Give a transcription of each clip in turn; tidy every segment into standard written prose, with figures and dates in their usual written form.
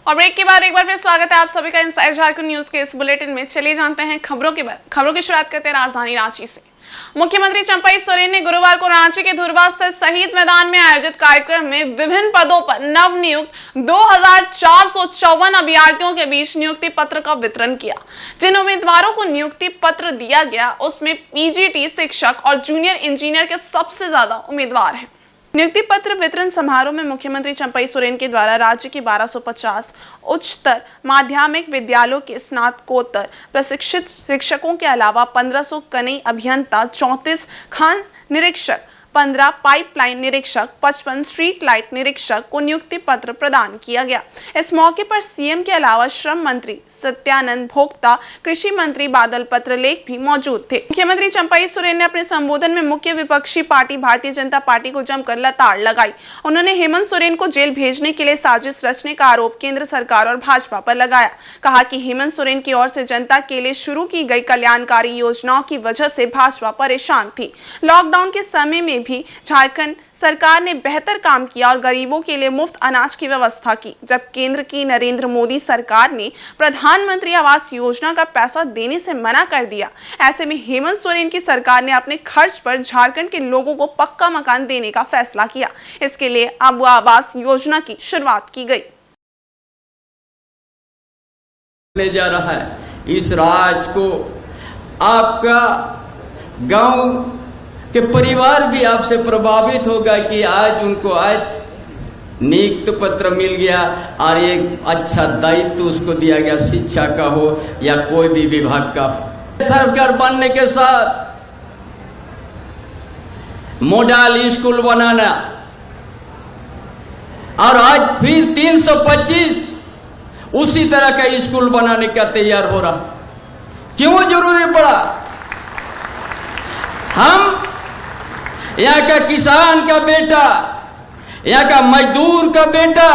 और ब्रेक के बाद एक बार फिर स्वागत है आप सभी का इनसाइड झारखंड न्यूज के इस बुलेटिन में। चलिए जानते हैं खबरों की शुरुआत करते हैं राजधानी रांची से। मुख्यमंत्री चंपई सोरेन ने गुरुवार को रांची के धुरवा स्थित शहीद मैदान में आयोजित कार्यक्रम में विभिन्न पदों पर नवनियुक्त 2454 अभ्यर्थियों के बीच नियुक्ति पत्र का वितरण किया। जिन उम्मीदवारों को नियुक्ति पत्र दिया गया उसमें पीजीटी शिक्षक और जूनियर इंजीनियर के सबसे ज्यादा उम्मीदवार हैं। नियुक्ति पत्र वितरण समारोह में मुख्यमंत्री चंपई सोरेन के द्वारा राज्य के 1250 उच्चतर माध्यमिक विद्यालयों के स्नातकोत्तर प्रशिक्षित शिक्षकों के अलावा 1500 कनीय अभियंता, 34 खान निरीक्षक, 15 पाइपलाइन निरीक्षक, 55 स्ट्रीट लाइट निरीक्षक को नियुक्ति पत्र प्रदान किया गया। इस मौके पर सीएम के अलावा श्रम मंत्री सत्यानंद भोक्ता, कृषि मंत्री बादल पत्रलेख भी मौजूद थे। मुख्यमंत्री चंपई सोरेन ने अपने संबोधन में मुख्य विपक्षी पार्टी भारतीय जनता पार्टी को जमकर लताड़ लगाई। उन्होंने हेमंत सोरेन को जेल भेजने के लिए साजिश रचने का आरोप केंद्र सरकार और भाजपा पर लगाया। कहा कि हेमंत सोरेन की ओर से जनता के लिए शुरू की गई कल्याणकारी योजनाओं की वजह से भाजपा परेशान थी। लॉकडाउन के समय में भी झारखंड सरकार ने बेहतर काम किया और गरीबों के लिए मुफ्त अनाज की व्यवस्था की। जब केंद्र की नरेंद्र मोदी सरकार ने प्रधानमंत्री आवास योजना का पैसा देने से मना कर दिया, ऐसे में हेमंत सोरेन की सरकार ने अपने खर्च पर झारखंड के लोगों को पक्का मकान देने का फैसला किया। इसके लिए अब आवास योजना की शुरुआत की गई। जा रहा है इस राज को आपका गांव कि परिवार भी आपसे प्रभावित होगा कि आज उनको आज नियुक्ति पत्र मिल गया और एक अच्छा दायित्व उसको दिया गया, शिक्षा का हो या कोई भी विभाग का। सरकार बनने के साथ मॉडल स्कूल बनाना और आज फिर 325 उसी तरह का स्कूल बनाने का तैयार हो रहा। क्यों जरूरी पड़ा? हम यहाँ का किसान का बेटा, यहाँ का मजदूर का बेटा,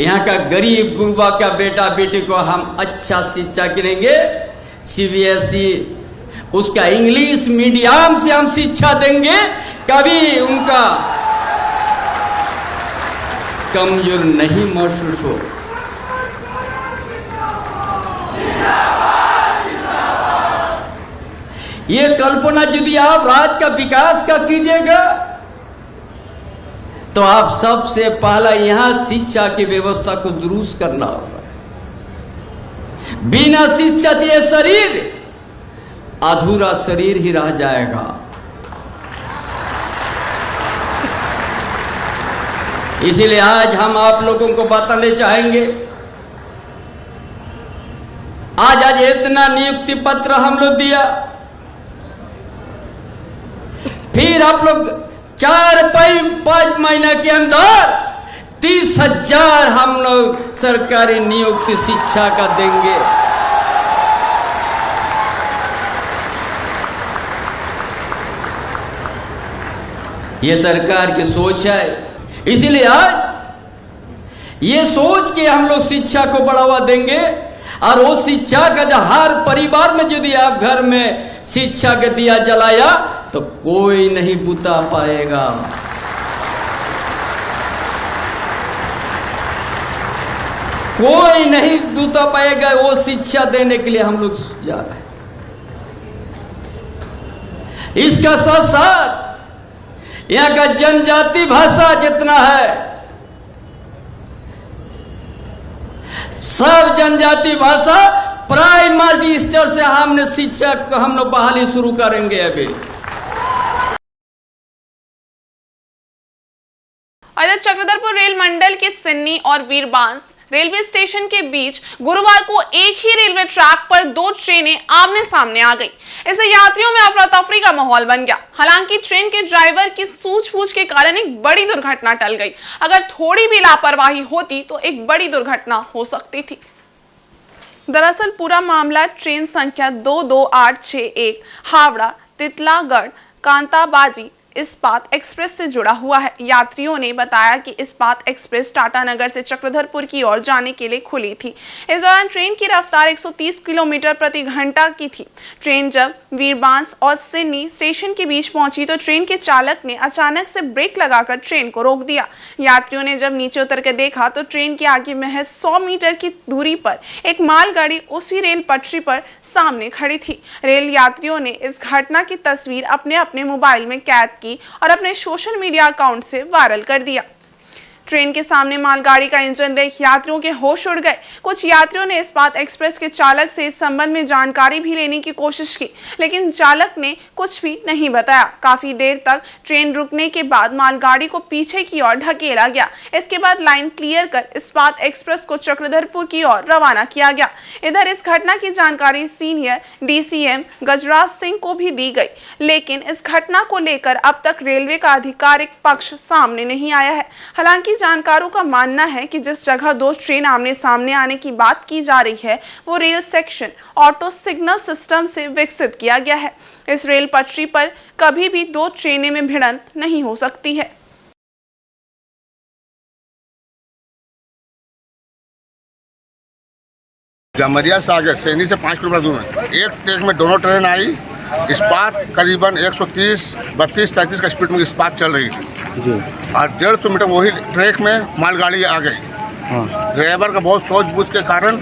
यहाँ का गरीब गुरबा का बेटा बेटी को हम अच्छा शिक्षा करेंगे। सीबीएसई उसका इंग्लिश मीडियम से हम शिक्षा देंगे, कभी उनका कमजोर नहीं महसूस हो। ये कल्पना यदि आप राज्य का विकास का कीजिएगा तो आप सबसे पहला यहां शिक्षा की व्यवस्था को दुरुस्त करना होगा। बिना शिक्षा से ये शरीर अधूरा शरीर ही रह जाएगा। इसीलिए आज हम आप लोगों को बताने चाहेंगे, आज इतना नियुक्ति पत्र हम लोग दिया, फिर आप लोग 4-5 महीना के अंदर 30,000 हम लोग सरकारी नियुक्ति शिक्षा का देंगे। ये सरकार की सोच है। इसीलिए आज ये सोच के हम लोग शिक्षा को बढ़ावा देंगे और वो शिक्षा का जो हर परिवार में यदि आप घर में शिक्षा का दिया जलाया तो कोई नहीं बुता पाएगा। कोई नहीं बुता पाएगा। वो शिक्षा देने के लिए हम लोग जा रहे हैं। इसका साथ साथ यहाँ का जनजाति भाषा जितना है, सब जनजाति भाषा प्राइमरी स्तर से हमने शिक्षा को हम लोग बहाली शुरू करेंगे। अभी चक्रधरपुर रेल मंडल के सिन्नी और वीरबांस रेलवे स्टेशन के बीच गुरुवार को एक ही रेलवे ट्रैक पर 2 ट्रेनें आमने सामने आ गई। इससे यात्रियों में अफरा तफरी का माहौल बन गया। हालांकि ट्रेन के ड्राइवर की सूझबूझ के कारण एक बड़ी दुर्घटना टल गई। अगर थोड़ी भी लापरवाही होती तो एक बड़ी दुर्घटना हो सकती थी। दरअसल पूरा मामला ट्रेन संख्या 22861 हावड़ा तितलागढ़ कांताबाजी इस्पात एक्सप्रेस से जुड़ा हुआ है। यात्रियों ने बताया कि इस्पात एक्सप्रेस टाटानगर से चक्रधरपुर की ओर जाने के लिए खुली थी। इस दौरान ट्रेन की रफ्तार 130 किलोमीटर प्रति घंटा की थी। ट्रेन जब वीरबांस और सिडनी स्टेशन के बीच पहुंची तो ट्रेन के चालक ने अचानक से ब्रेक लगाकर ट्रेन को रोक दिया। यात्रियों ने जब नीचे उतर कर देखा तो ट्रेन के आगे महज 100 मीटर की दूरी पर एक मालगाड़ी उसी रेल पटरी पर सामने खड़ी थी। रेल यात्रियों ने इस घटना की तस्वीर अपने अपने मोबाइल में कैद की और अपने सोशल मीडिया अकाउंट से वायरल कर दिया। ट्रेन के सामने मालगाड़ी का इंजन देख यात्रियों के होश उड़ गए। कुछ यात्रियों ने इस्पात एक्सप्रेस के चालक से इस संबंध में जानकारी भी लेने की कोशिश की, लेकिन चालक ने कुछ भी नहीं बताया। काफी देर तक ट्रेन रुकने के बाद मालगाड़ी को पीछे की ओर ढकेला गया। इसके बाद लाइन क्लियर कर इस्पात एक्सप्रेस को चक्रधरपुर की ओर रवाना किया गया। इधर इस घटना की जानकारी सीनियर DCM गजराज सिंह को भी दी गई, लेकिन इस घटना को लेकर अब तक रेलवे का आधिकारिक पक्ष सामने नहीं आया है। हालांकि जानकारों का मानना है कि जिस जगह दो ट्रेन आमने सामने आने की बात की जा रही है वो rail section auto signal system से विकसित किया गया है। इस रेल पटरी पर कभी भी दो ट्रेनें में भिड़ंत नहीं हो सकती है। गमरिया से आगे सैनी से 5 किलोमीटर दूर में एक ट्रेन में दोनों ट्रेन आई। इस्पात करीबन 130-32-33 का स्पीड में इस्पात चल रही थी जी। और 150 मीटर वही ट्रैक में मालगाड़ी आ गई। ड्राइवर का बहुत सूझबूझ के कारण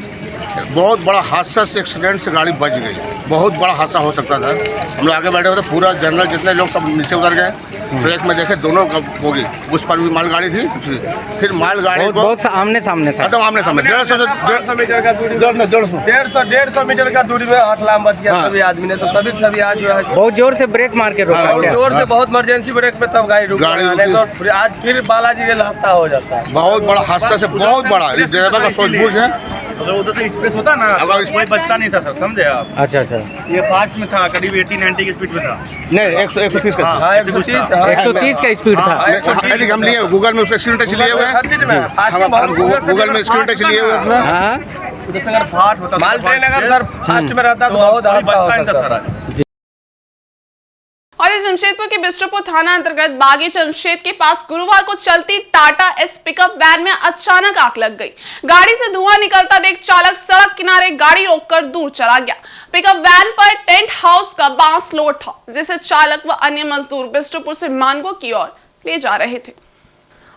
बहुत बड़ा हादसा से एक्सीडेंट से गाड़ी बच गई। बहुत बड़ा हादसा हो सकता था। हम लोग आगे बैठे हुए थे, पूरा जनरल जितने लोग सब नीचे उतर गए। ट्रैक में देखे दोनों होगी, उस पर भी मालगाड़ी थी। फिर मालगाड़ी को बहुत आमने सामने था। एकदम आमने सामने 150 मीटर का दूरी, 150 मीटर का दूरी में हौसलाम बच गया। सभी आदमी ने तो सभी आज जो है बहुत जोर से ब्रेक मार के रोका। जोर से बहुत इमरजेंसी ब्रेक पे तब गाड़ी रुक गई। तो आज फिर बालाजी रेल हादसा हो जाता है। बहुत बड़ा हादसा से बहुत बड़ा ड्राइवर का सूझबूझ है। अगर उधर से स्पेस होता ना, अगर इसमें बचता नहीं था सर, समझे आप? अच्छा। ये फास्ट में था, करीब 80-90 की स्पीड में था। नहीं 130 का 130 का स्पीड था। हम लिए गूगल में उसका स्क्रीन टच लिए हुए हैं। गूगल में स्क्रीन टच लिए हुए हैं। अगर फास्ट होता, माल ट्रेन अगर सर फास्ट में रहता तो बहुत हादसा हो सकता था। और जमशेदपुर के बिष्टुपुर थाना अंतर्गत बागी जमशेद के पास गुरुवार को चलती टाटा एस पिकअप वैन में अचानक आग लग गई। गाड़ी से धुआं निकलता देख चालक सड़क किनारे गाड़ी रोककर दूर चला गया। पिकअप वैन पर टेंट हाउस का बांस लोड था, जिसे चालक व अन्य मजदूर बिष्टुपुर से मानगो की ओर ले जा रहे थे।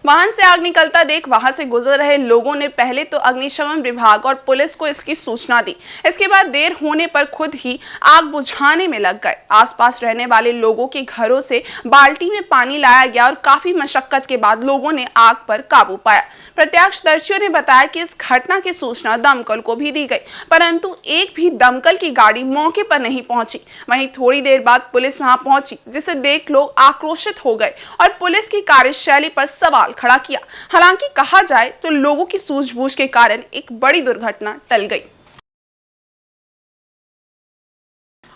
वाहन से आग निकलता देख वहां से गुजर रहे लोगों ने पहले तो अग्निशमन विभाग और पुलिस को इसकी सूचना दी। इसके बाद देर होने पर खुद ही आग बुझाने में लग गए। आसपास रहने वाले लोगों के घरों से बाल्टी में पानी लाया गया और काफी मशक्कत के बाद लोगों ने आग पर काबू पाया। प्रत्यक्षदर्शियों ने बताया कि इस घटना की सूचना दमकल को भी दी गई, परंतु एक भी दमकल की गाड़ी मौके पर नहीं पहुंची। वहीं थोड़ी देर बाद पुलिस वहां पहुंची, जिसे देख लोग आक्रोशित हो गए और पुलिस की कार्यशैली पर सवाल खड़ा किया। हालांकि कहा जाए तो लोगों की सूझबूझ के कारण एक बड़ी दुर्घटना टल गई।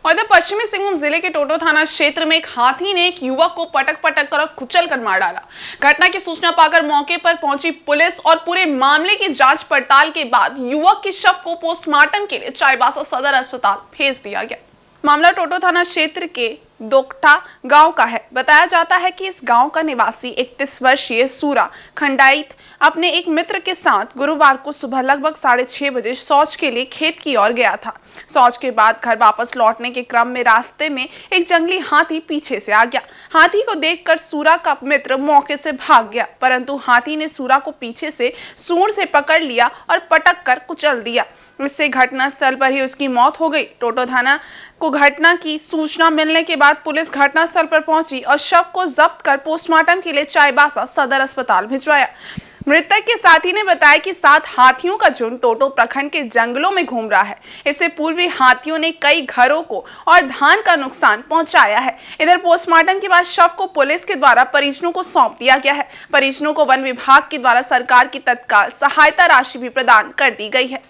और इधर पश्चिमी सिंहभूम जिले के टोटो थाना क्षेत्र में एक हाथी ने एक युवक को पटक कर और कुचल कर मार डाला। घटना की सूचना पाकर मौके पर पहुंची पुलिस और पूरे मामले की जांच पड़ताल के बाद युवक के शव को पोस्टमार्टम के लिए चाईबासा सदर अस्पताल भेज दिया गया। मामला टोटो थाना क्षेत्र के दोकटा गांव का है। बताया जाता है कि इस गांव का निवासी 31 वर्षीय सूरा खंडाइत अपने एक मित्र के साथ गुरुवार को सुबह लगभग 6:30 बजे शौच के लिए खेत की ओर गया था। शौच के बाद घर वापस लौटने के क्रम में रास्ते में एक जंगली हाथी पीछे से आ गया। हाथी को देखकर सूरा का मित्र मौके से भाग गया, परंतु हाथी ने सूरा को पीछे से सूंड से पकड़ लिया और पटक कर कुचल दिया। इससे घटनास्थल पर ही उसकी मौत हो गई। टोटो थाना को घटना की सूचना मिलने के बाद पुलिस घटनास्थल पर पहुंची और शव को जब्त कर पोस्टमार्टम के लिए चाईबासा सदर अस्पताल भिजवाया। मृतक के साथी ने बताया कि 7 हाथियों का झुंड टोटो प्रखंड के जंगलों में घूम रहा है। इससे पूर्व हाथियों ने कई घरों को और धान का नुकसान पहुंचाया है। इधर पोस्टमार्टम के बाद शव को पुलिस के द्वारा परिजनों को सौंप दिया गया है। परिजनों को वन विभाग के द्वारा सरकार की तत्काल सहायता राशि भी प्रदान कर दी गई है।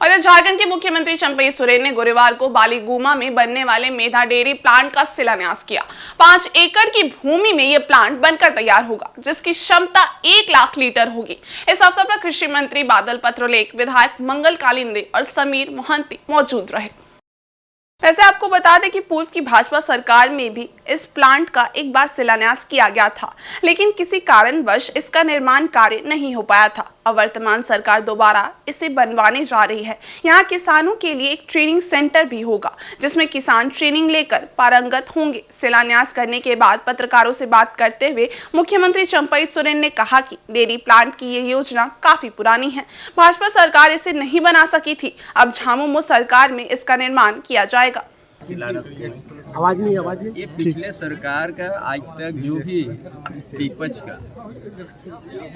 और झारखंड के मुख्यमंत्री चंपई सोरेन ने गुरुवार को बालीगुमा में बनने वाले मेधा डेयरी प्लांट का शिलान्यास किया। 5 एकड़ की भूमि में यह प्लांट बनकर तैयार होगा, जिसकी क्षमता 1 लाख लीटर होगी। इस अवसर पर कृषि मंत्री बादल पत्रलेख, विधायक मंगल कालिंदे और समीर मोहंती मौजूद रहे। वैसे आपको बता दें कि पूर्व की भाजपा सरकार में भी इस प्लांट का एक बार शिलान्यास किया गया था, लेकिन किसी कारणवश इसका निर्माण कार्य नहीं हो पाया था। अब वर्तमान सरकार दोबारा इसे बनवाने जा रही है। यहाँ किसानों के लिए एक ट्रेनिंग सेंटर भी होगा, जिसमें किसान ट्रेनिंग लेकर पारंगत होंगे। शिलान्यास करने के बाद पत्रकारों से बात करते हुए मुख्यमंत्री चंपई सोरेन ने कहा कि डेयरी प्लांट की ये योजना काफी पुरानी है, भाजपा सरकार इसे नहीं बना सकी थी। अब झामुमो सरकार में इसका निर्माण किया जाएगा। आवाज नहीं ये पिछले सरकार का आज तक जो भी विपक्ष का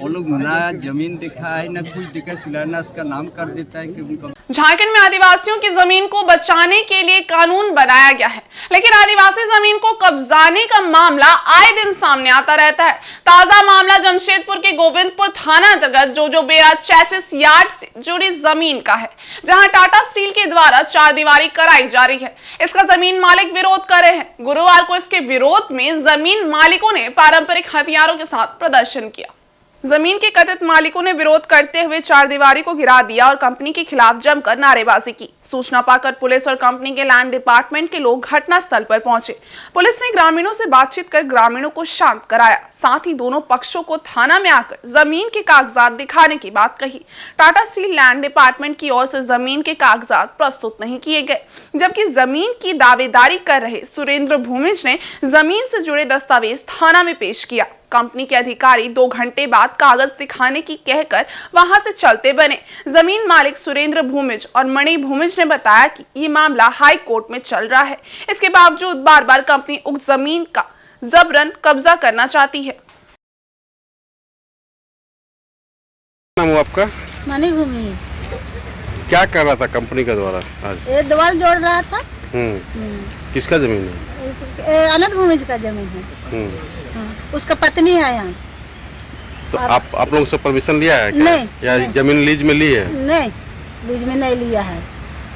वो लोग ना जमीन दिखा है ना कुछ दिखा, शिलान्यास का नाम कर देता है कि उनका। झारखंड में आदिवासियों की जमीन को बचाने के लिए कानून बनाया गया है, लेकिन आदिवासी जमीन को कब्जाने का मामला आए दिन सामने आता रहता है। ताजा मामला जमशेदपुर के गोविंदपुर थाना अंतर्गत जोजो बेड़ा चैचिस यार्ड से जुड़ी जमीन का है, जहां टाटा स्टील के द्वारा 4 दीवारी कराई जा रही है। इसका जमीन मालिक विरोध कर रहे हैं। गुरुवार को इसके विरोध में जमीन मालिकों ने पारंपरिक हथियारों के साथ प्रदर्शन किया। जमीन के कथित मालिकों ने विरोध करते हुए 4 दीवारी को गिरा दिया और कंपनी के खिलाफ जमकर नारेबाजी की। सूचना पाकर पुलिस और कंपनी के लैंड डिपार्टमेंट के लोग घटनास्थल पर पहुंचे। पुलिस ने ग्रामीणों से बातचीत कर ग्रामीणों को शांत कराया, साथ ही दोनों पक्षों को थाना में आकर जमीन के कागजात दिखाने की बात कही। टाटा स्टील लैंड डिपार्टमेंट की ओर से जमीन के कागजात प्रस्तुत नहीं किए गए, जबकि जमीन की दावेदारी कर रहे सुरेंद्र भूमिज ने जमीन से जुड़े दस्तावेज थाना में पेश किया। कंपनी के अधिकारी 2 घंटे बाद कागज दिखाने की कहकर वहां से चलते बने। जमीन मालिक सुरेंद्र भूमिज और मणि भूमिज ने बताया कि ये मामला हाई कोर्ट में चल रहा है। इसके बावजूद बार बार कंपनी उस जमीन का जबरन कब्जा करना चाहती है। नाम हुआ आपका? मणि भूमिज। क्या कर रहा था कंपनी का द्वारा आज? ये दीवार जोड़ रहा था। किसका जमीन है? अनंत भूमिज का जमीन है। उसका पत्नी है यहाँ। तो आप लोगों से परमिशन लिया है क्या? नहीं, या नहीं। जमीन लीज में ली है? नहीं, लीज में नहीं लिया है।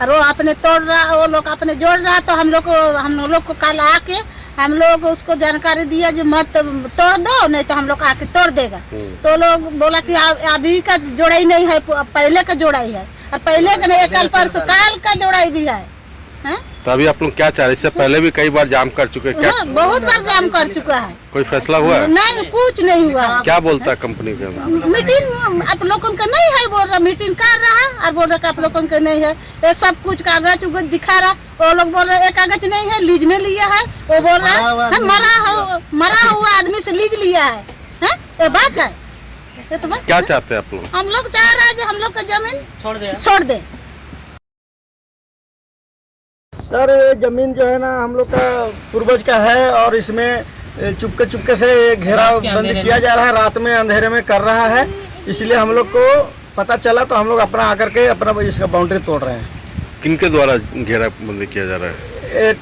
और वो अपने तोड़ रहा, वो लोग अपने जोड़ रहा, तो हम लोग को कल आके हम लोग उसको जानकारी दिया जो मत तोड़ दो, नहीं तो हम लोग आके तोड़ देगा। तो लोग बोला कि अभी का जोड़ाई नहीं है, पहले का जोड़ाई है, और पहले का नहीं, कल परसों काल का जोड़ाई भी है। तो अभी आप लोग क्या चाह रहे? इससे पहले भी कई बार जाम कर चुके हैं क्या? बहुत बार जाम कर चुका है। कोई फैसला हुआ है? नहीं, कुछ नहीं हुआ। क्या बोलता है कंपनी का? मीटिंग आप लोगों का नहीं है, बोल रहा मीटिंग कर रहा है, और बोल रहा आप लोगों का नहीं है। ये सब कुछ कागज उगज दिखा रहा, वो लोग बोल रहे कागज नहीं है, लीज में लिया है। वो बोल रहा है मरा हुआ आदमी से लीज लिया है। ये बात है। क्या चाहते हैं आप लोग? हम लोग चाह रहे हैं हम लोग का जमीन छोड़ दे। सर ये जमीन जो है ना हम लोग का पूर्वज का है, और इसमें चुपके से घेराव बंद किया जा रहा है, रात में अंधेरे में कर रहा है। इसलिए हम लोग को पता चला तो हम लोग अपना आकर के अपना इसका बाउंड्री तोड़ रहे हैं। किनके द्वारा घेराबंदी किया जा रहा है?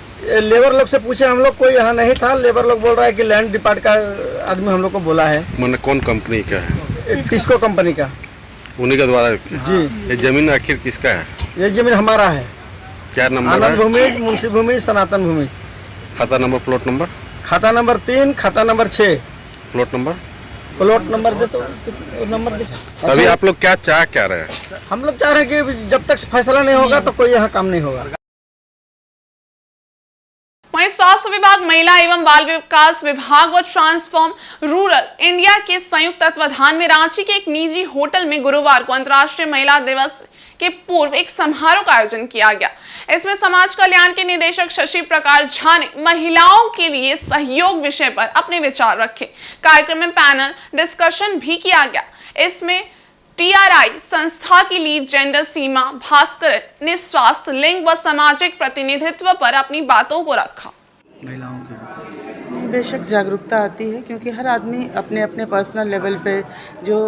लेबर लोग से पूछे हम लोग, कोई यहाँ नहीं था। लेबर लोग बोल रहा है कि लैंड डिपार्ट का आदमी हम लोग को बोला है। मैंने कौन कंपनी का है? किसको कंपनी का? उन्हीं का द्वारा। जी। ये जमीन आखिर किसका है? ये जमीन हमारा है। क्या नंबर है? आनंद भूमि, मुंशी भूमि, सनातन भूमि। खाता नंबर, प्लॉट नंबर? खाता नंबर 3, खाता number 6। Plot number? Plot number दे तो नंबर दे। अभी आप लोग क्या रहे हैं? हम लोग चाह रहे हैं कि जब तक फैसला नहीं होगा तो कोई यहाँ काम नहीं होगा। वहीं स्वास्थ्य विभाग, महिला एवं बाल विकास विभाग और ट्रांसफॉर्म रूरल इंडिया के संयुक्त तत्वाधान में रांची के एक निजी होटल में गुरुवार को अंतर्राष्ट्रीय महिला दिवस के पूर्व एक समारोह का आयोजन किया गया। इसमें समाज कल्याण के निदेशक शशि प्रकाश झा ने महिलाओं के लिए सहयोग विषय पर अपने विचार रखे। कार्यक्रम में पैनल डिस्कशन भी किया गया। इसमें TRI संस्था की लीड जेंडर सीमा भास्कर ने स्वास्थ्य, लिंग व सामाजिक प्रतिनिधित्व पर अपनी बातों को रखा। बेशक जागरूकता आती है, क्योंकि हर आदमी अपने अपने पर्सनल लेवल पे जो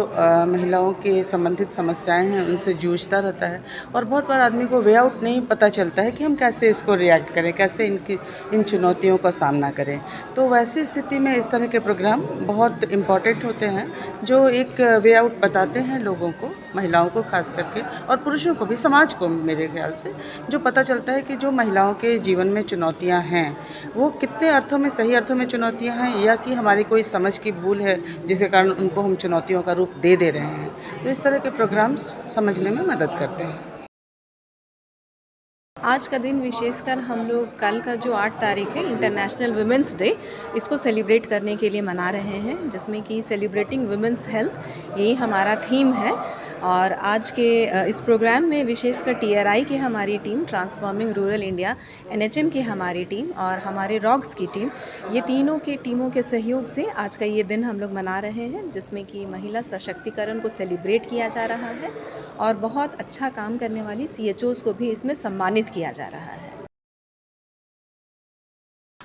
महिलाओं के संबंधित समस्याएं हैं उनसे जूझता रहता है, और बहुत बार आदमी को वे आउट नहीं पता चलता है कि हम कैसे इसको रिएक्ट करें, कैसे इन चुनौतियों का सामना करें। तो वैसी स्थिति में इस तरह के प्रोग्राम बहुत इम्पॉर्टेंट होते हैं, जो एक वे आउट बताते हैं लोगों को, महिलाओं को खास करके, और पुरुषों को भी, समाज को मेरे ख्याल से, जो पता चलता है कि जो महिलाओं के जीवन में चुनौतियाँ हैं वो कितने अर्थों में, सही अर्थों में चुनौतियां हैं, या कि हमारी कोई समझ की भूल है जिसके कारण उनको हम चुनौतियों का रूप दे रहे हैं। तो इस तरह के प्रोग्राम्स समझने में मदद करते हैं। आज का दिन विशेषकर हम लोग कल का जो 8 तारीख है इंटरनेशनल वुमेंस डे, इसको सेलिब्रेट करने के लिए मना रहे हैं, जिसमें कि सेलिब्रेटिंग वुमेंस हेल्थ यही हमारा थीम है। और आज के इस प्रोग्राम में विशेषकर TRI की हमारी team, transforming rural India, NHM की हमारी टीम और हमारे रॉक्स की टीम, ये तीनों के टीमों के सहयोग से आज का ये दिन हम लोग मना रहे हैं, जिसमें कि महिला सशक्तिकरण को सेलिब्रेट किया जा रहा है और बहुत अच्छा काम करने वाली CHOs को भी इसमें सम्मानित किया जा रहा है।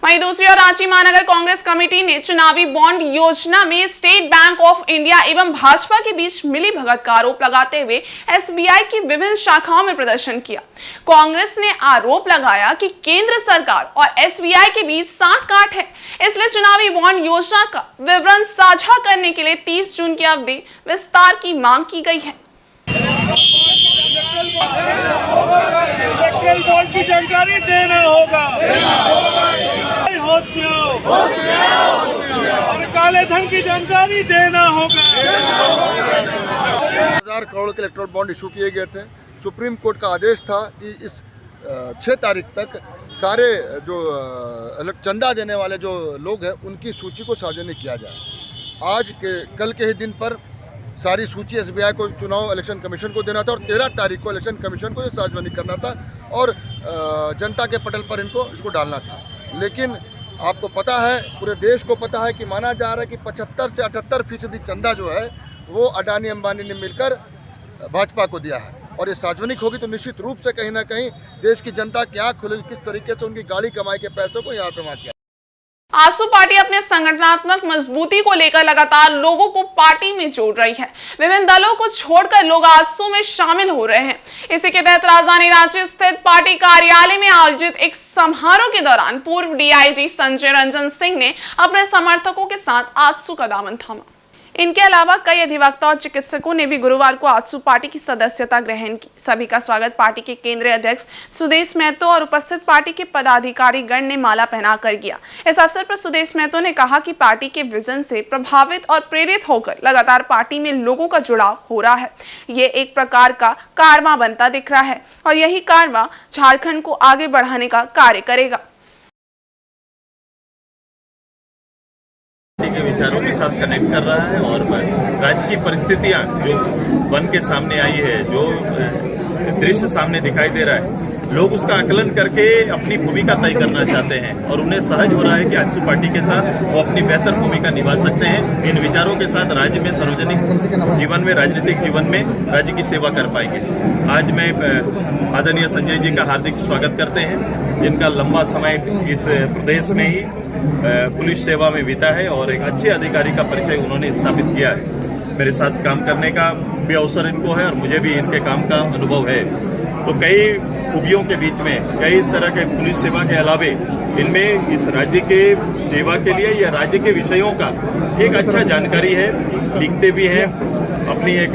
वहीं दूसरी ओर रांची महानगर कांग्रेस कमेटी ने चुनावी बॉन्ड योजना में स्टेट बैंक ऑफ इंडिया एवं भाजपा के बीच मिली भगत का आरोप लगाते हुए SBI की विभिन्न शाखाओं में प्रदर्शन किया। कांग्रेस ने आरोप लगाया कि केंद्र सरकार और SBI के बीच सांठ-गांठ है, इसलिए चुनावी बॉन्ड योजना का विवरण साझा करने के लिए 30 जून की अवधि विस्तार की मांग की गई है। बॉन्ड की जानकारी देना होगा, होश में आओ, और काले धन की जानकारी देना होगा। 1000 करोड़ के इलेक्ट्रोल बॉन्ड इशू किए गए थे। सुप्रीम कोर्ट का आदेश था कि इस 6 तारीख तक सारे जो चंदा देने वाले जो लोग हैं उनकी सूची को सार्वजनिक किया जाए। कल के ही दिन पर सारी सूची SBI को चुनाव इलेक्शन कमीशन को देना था और 13 तारीख को इलेक्शन कमीशन को ये सार्वजनिक करना था और जनता के पटल पर इसको डालना था। लेकिन आपको पता है, पूरे देश को पता है कि माना जा रहा है कि 75 से 78% चंदा जो है वो अडानी अंबानी ने मिलकर भाजपा को दिया है और ये सार्वजनिक होगी तो निश्चित रूप से कहीं ना कहीं देश की जनता की आँख खुलेगी किस तरीके से उनकी गाड़ी कमाई के पैसों को यहाँ से वहाँ किया। आजसू पार्टी अपने संगठनात्मक मजबूती को लेकर लगातार लोगों को पार्टी में जोड़ रही है। विभिन्न दलों को छोड़कर लोग आजसू में शामिल हो रहे हैं। इसी के तहत राजधानी रांची स्थित पार्टी कार्यालय में आयोजित एक समारोह के दौरान पूर्व DIG संजय रंजन सिंह ने अपने समर्थकों के साथ आजसू का दामन थामा। इनके अलावा कई अधिवक्ता और चिकित्सकों ने भी गुरुवार को आजसू पार्टी की सदस्यता ग्रहण की। सभी का स्वागत पार्टी के केंद्रीय अध्यक्ष सुदेश महतो और उपस्थित पार्टी के पदाधिकारी गण ने माला पहनाकर किया। इस अवसर पर सुदेश महतो ने कहा कि पार्टी के विजन से प्रभावित और प्रेरित होकर लगातार पार्टी में लोगों का जुड़ाव हो रहा है। ये एक प्रकार का कारवां बनता दिख रहा है और यही कारवां झारखंड को आगे बढ़ाने का कार्य करेगा। के विचारों के साथ कनेक्ट कर रहा है और राज्य की परिस्थितियां जो बन के सामने आई है, जो दृश्य सामने दिखाई दे रहा है, लोग उसका आकलन करके अपनी भूमिका तय करना चाहते हैं और उन्हें सहज हो रहा है कि आजसू पार्टी के साथ वो अपनी बेहतर भूमिका निभा सकते हैं। इन विचारों के साथ राज्य में सार्वजनिक जीवन में, राजनीतिक जीवन में राज्य की सेवा कर पाएंगे। आज मैं आदरणीय संजय जी का हार्दिक स्वागत करते हैं, जिनका लंबा समय इस प्रदेश में ही पुलिस सेवा में बीता है और एक अच्छे अधिकारी का परिचय उन्होंने स्थापित किया है। मेरे साथ काम करने का भी अवसर इनको है और मुझे भी इनके काम का अनुभव है। तो कई खूबियों के बीच में, कई तरह के पुलिस सेवा के अलावे इनमें इस राज्य के सेवा के लिए या राज्य के विषयों का एक अच्छा जानकारी है, लिखते भी हैं, अपनी एक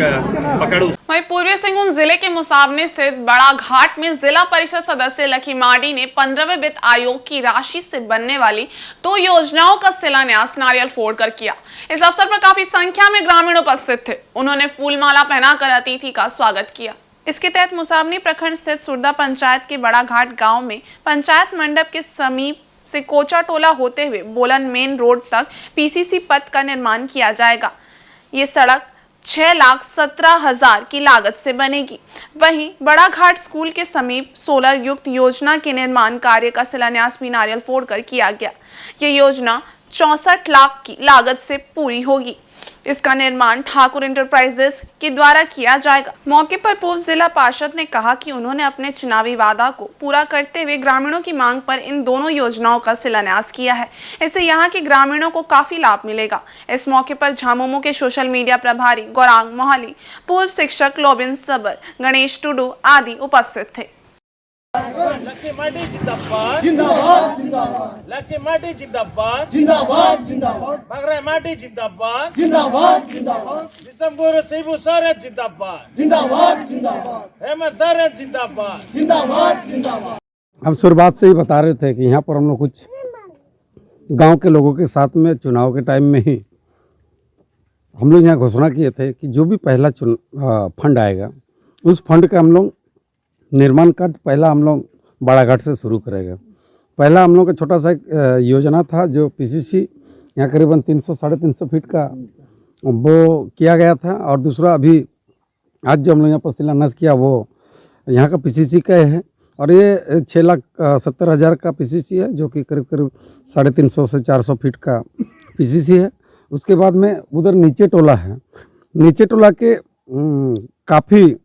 पकड़। वहीं पूर्वी सिंहभूम जिले के मुसावनी स्थित बड़ा घाट में जिला परिषद सदस्य लकी मार्डी ने 15वें वित्त आयोग की राशि से बनने वाली 2 योजनाओं का शिलान्यास नारियल फोड़कर किया। इस अवसर पर काफी संख्या में ग्रामीण उपस्थित थे। उन्होंने फूलमाला पहनाकर अतिथि का स्वागत किया। इसके तहत मुसावनी प्रखंड स्थित सुरदा पंचायत के बड़ा घाट गाँव में पंचायत मंडप के समीप से कोचा टोला होते हुए बोलन मेन रोड तक PCC पथ का निर्माण किया जाएगा। ये सड़क 6,17,000 की लागत से बनेगी। वहीं बड़ा घाट स्कूल के समीप सोलर युक्त योजना के निर्माण कार्य का शिलान्यास भी नारियल फोड़कर किया गया। ये योजना 64 लाख की लागत से पूरी होगी। इसका निर्माण ठाकुर इंटरप्राइजेस के द्वारा किया जाएगा। मौके पर पूर्व जिला पार्षद ने कहा कि उन्होंने अपने चुनावी वादा को पूरा करते हुए ग्रामीणों की मांग पर इन दोनों योजनाओं का शिलान्यास किया है। इससे यहाँ के ग्रामीणों को काफी लाभ मिलेगा। इस मौके पर झामुमो के सोशल मीडिया प्रभारी गौरांग मोहाली, पूर्व शिक्षक लोबिन सबर, गणेश टुडू आदि उपस्थित थे। लकी मार्डी जिंदाबाद जिंदाबाद जिंदाबाद, लकी मार्डी जिंदाबाद जिंदाबाद जिंदाबाद, बगरा मार्डी जिंदाबाद जिंदाबाद जिंदाबाद, दिसंबर सेबू सारे जिंदाबाद जिंदाबाद जिंदाबाद, हेमंत सारे जिंदाबाद जिंदाबाद जिंदाबाद। हम शुरुआत से ही बता रहे थे कि यहाँ पर हम लोग कुछ गांव के लोगों के साथ में चुनाव के टाइम में ही हम लोग यहाँ घोषणा किए थे कि जो भी पहला फंड आएगा उस फंड का हम लोग निर्माण कार्य पहला हम लोग बाड़ाघाट से शुरू करेगा। पहला हम लोग का छोटा सा एक योजना था जो पीसीसी यहाँ करीबन 300-350 फीट का वो किया गया था, और दूसरा अभी आज जो हम लोग यहाँ पर शिलान्यास किया वो यहाँ का पीसीसी का है, और ये 6,70,000 का पीसीसी है जो कि करीब 350 से 400 फीट का पीसीसी है। उसके बाद में उधर नीचे टोला है, नीचे टोला के काफ़ी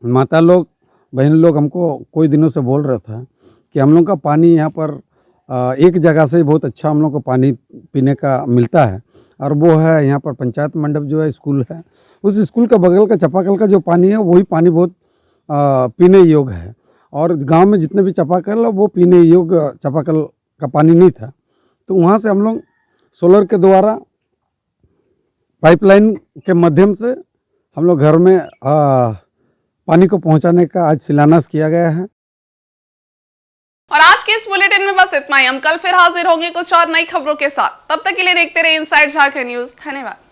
माता लोग बहन लोग हमको कोई दिनों से बोल रहा था कि हम लोग का पानी यहाँ पर एक जगह से बहुत अच्छा हम लोग को पानी पीने का मिलता है, और वो है यहाँ पर पंचायत मंडप जो है स्कूल है, उस स्कूल का बगल का चापाकल का जो पानी है वही पानी बहुत पीने योग्य है, और गांव में जितने भी चापाकल है वो पीने योग्य चापाकल का पानी नहीं था। तो वहाँ से हम लोग सोलर के द्वारा पाइपलाइन के माध्यम से हम लोग घर में पानी को पहुँचाने का आज शिलान्यास किया गया है। और आज के इस बुलेटिन में बस इतना ही। हम कल फिर हाजिर होंगे कुछ और नई खबरों के साथ। तब तक के लिए देखते रहिए इनसाइड झारखंड न्यूज। धन्यवाद।